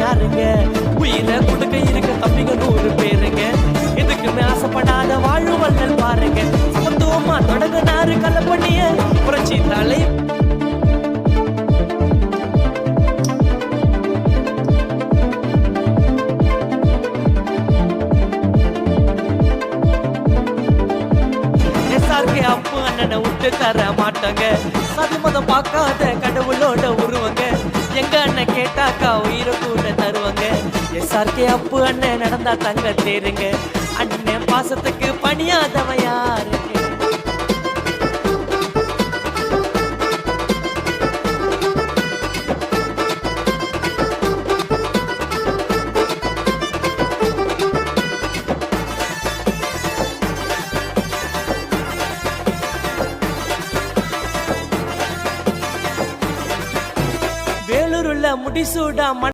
யாருங்க? உயிரை கொடுக்க இருக்க தம்பிங்க 100 பேருங்க. எதுக்குமே ஆசைப்படாத வாழும் வள்ளல் பாருங்க. சமத்துவமா தொடங்கினாரு கலப்பணிய புரட்சி தலை. அப்பு அண்ணனை விட்டு தர மாட்டாங்க. சதி மதம் பார்க்காத கடவுளோட உருவங்க. எங்க அண்ணன் கேட்டாக்கா உயிரை கூட தருவாங்க. SRK அப்பு அண்ணன் நடந்தா தங்க தேருங்க. அண்ணன் பாசத்துக்கு பணியாதவன் யாருங்க? வேலூருள்ள முடிசூடா